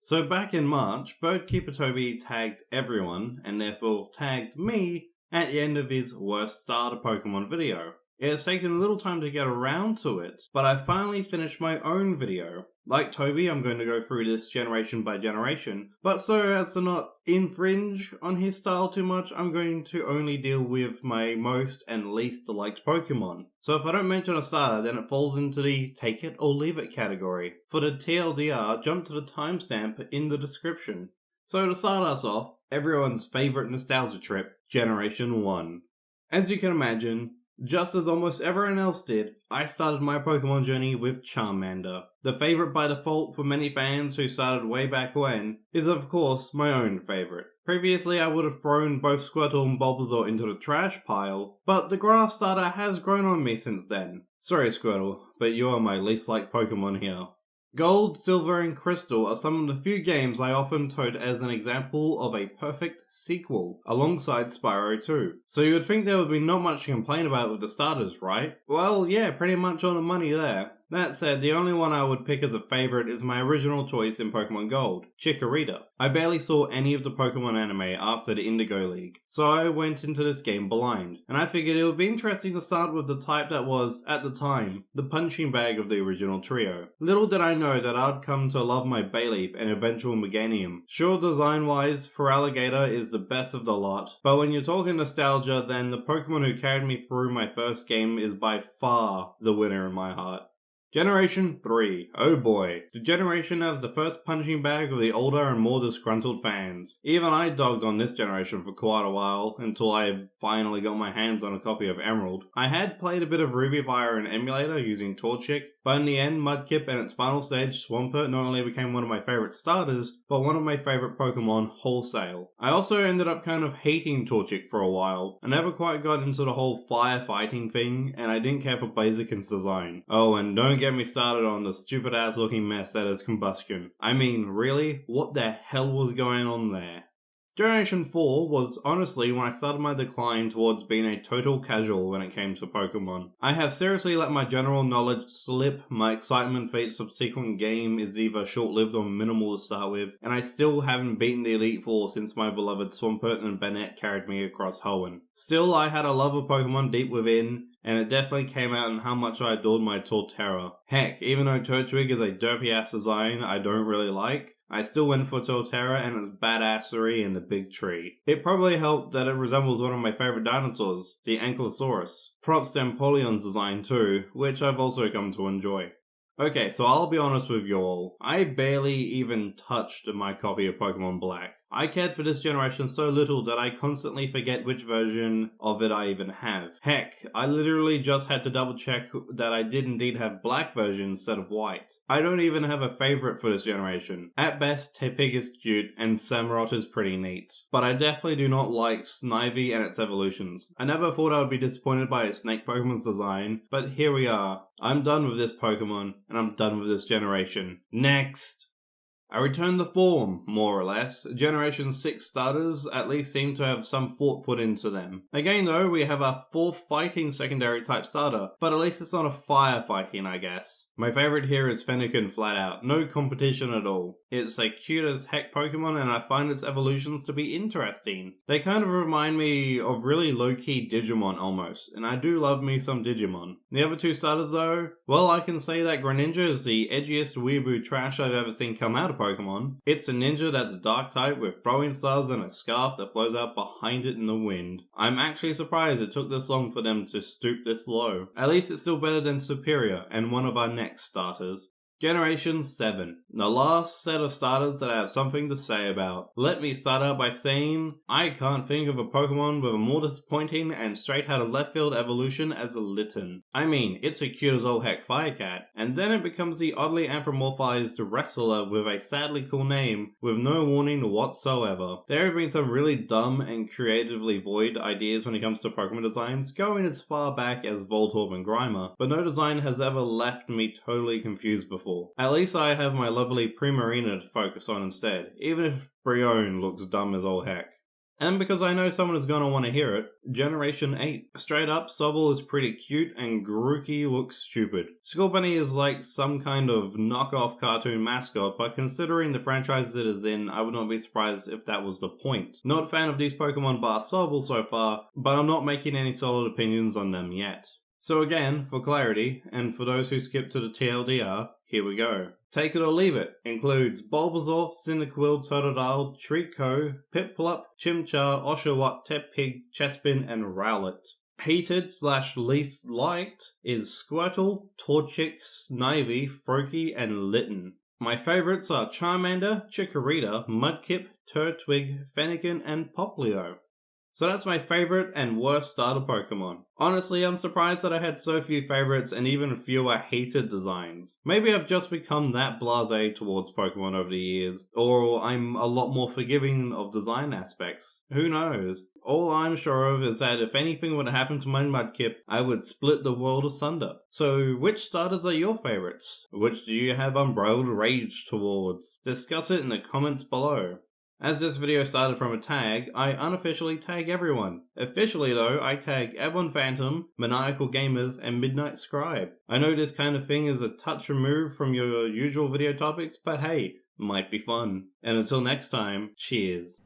So back in March, Birdkeeper Toby tagged everyone, and therefore tagged me, at the end of his worst starter Pokemon video. It has taken a little time to get around to it, but I finally finished my own video. Like Toby, I'm going to go through this generation by generation, but so as to not infringe on his style too much, I'm going to only deal with my most and least liked Pokemon. So if I don't mention a starter, then it falls into the take it or leave it category. For the TLDR, jump to the timestamp in the description. So to start us off, everyone's favourite nostalgia trip, Generation 1. As you can imagine, just as almost everyone else did, I started my Pokemon journey with Charmander. The favourite by default for many fans who started way back when is of course my own favourite. Previously I would have thrown both Squirtle and Bulbasaur into the trash pile, but the grass starter has grown on me since then. Sorry Squirtle, but you are my least liked Pokemon here. Gold, Silver, and Crystal are some of the few games I often tote as an example of a perfect sequel, alongside Spyro 2. So you would think there would be not much to complain about with the starters, right? Well, yeah, pretty much on the money there. That said, the only one I would pick as a favourite is my original choice in Pokemon Gold, Chikorita. I barely saw any of the Pokemon anime after the Indigo League, so I went into this game blind, and I figured it would be interesting to start with the type that was, at the time, the punching bag of the original trio. Little did I know that I'd come to love my Bayleaf and eventual Meganium. Sure, design-wise, Feraligatr is the best of the lot, but when you're talking nostalgia, then the Pokemon who carried me through my first game is by far the winner in my heart. Generation 3. Oh boy. The generation has the first punching bag of the older and more disgruntled fans. Even I dogged on this generation for quite a while, until I finally got my hands on a copy of Emerald. I had played a bit of Ruby via an emulator using Torchic, but in the end, Mudkip and its final stage, Swampert, not only became one of my favourite starters, but one of my favourite Pokemon wholesale. I also ended up kind of hating Torchic for a while. I never quite got into the whole firefighting thing, and I didn't care for Blaziken's design. Oh, and don't get me started on the stupid ass looking mess that is Combustion. I mean, really? What the hell was going on there? Generation 4 was honestly when I started my decline towards being a total casual when it came to Pokemon. I have seriously let my general knowledge slip, my excitement for each subsequent game is either short-lived or minimal to start with, and I still haven't beaten the Elite Four since my beloved Swampert and Banette carried me across Hoenn. Still, I had a love of Pokemon deep within, and it definitely came out in how much I adored my Torterra. Heck, even though Turtwig is a derpy-ass design I don't really like, I still went for Torterra and its badassery in the big tree. It probably helped that it resembles one of my favourite dinosaurs, the Ankylosaurus. Props to Empoleon's design too, which I've also come to enjoy. Okay, so I'll be honest with you all. I barely even touched my copy of Pokemon Black. I cared for this generation so little that I constantly forget which version of it I even have. Heck, I literally just had to double check that I did indeed have black version instead of white. I don't even have a favourite for this generation. At best, Tepig is cute and Samurott is pretty neat. But I definitely do not like Snivy and its evolutions. I never thought I would be disappointed by a Snake Pokemon's design, but here we are. I'm done with this Pokemon, and I'm done with this generation. Next! I returned the form, more or less. Generation 6 starters at least seem to have some thought put into them. Again though, we have our 4th fighting secondary type starter, but at least it's not a firefighting, I guess. My favourite here is Fennekin flat out, no competition at all. It's a cute as heck Pokemon and I find its evolutions to be interesting. They kind of remind me of really low-key Digimon almost, and I do love me some Digimon. The other 2 starters though, well I can say that Greninja is the edgiest weeaboo trash I've ever seen come out of Pokemon. It's a ninja that's dark type with throwing stars and a scarf that flows out behind it in the wind. I'm actually surprised it took this long for them to stoop this low. At least it's still better than Superior and one of our next starters. Generation 7. The last set of starters that I have something to say about. Let me start out by saying, I can't think of a Pokemon with a more disappointing and straight out of left field evolution as a Litten. I mean, it's a cute as old heck Firecat, and then it becomes the oddly anthropomorphized wrestler with a sadly cool name with no warning whatsoever. There have been some really dumb and creatively void ideas when it comes to Pokemon designs, going as far back as Voltorb and Grimer, but no design has ever left me totally confused before. At least I have my lovely Primarina to focus on instead, even if Brionne looks dumb as all heck. And because I know someone is going to want to hear it, Generation 8. Straight up, Sobble is pretty cute and Grookey looks stupid. Scorbunny is like some kind of knockoff cartoon mascot, but considering the franchise it is in, I would not be surprised if that was the point. Not a fan of these Pokemon bar Sobble so far, but I'm not making any solid opinions on them yet. So again, for clarity, and for those who skipped to the TLDR, here we go. Take it or leave it includes Bulbasaur, Cyndaquil, Totodile, Treecko, Piplup, Chimchar, Oshawott, Tepig, Chespin, and Rowlet. Hated/least liked is Squirtle, Torchic, Snivy, Froakie, and Litten. My favorites are Charmander, Chikorita, Mudkip, Turtwig, Fennekin, and Popplio. So that's my favorite and worst starter Pokemon. Honestly, I'm surprised that I had so few favorites and even fewer hated designs. Maybe I've just become that blasé towards Pokemon over the years, or I'm a lot more forgiving of design aspects. Who knows? All I'm sure of is that if anything would happen to my Mudkip, I would split the world asunder. So which starters are your favorites? Which do you have unbridled rage towards? Discuss it in the comments below. As this video started from a tag, I unofficially tag everyone. Officially though, I tag Ebon Phantom, Maniacal Gamers, and Midnight Scribe. I know this kind of thing is a touch removed from your usual video topics, but hey, might be fun. And until next time, cheers.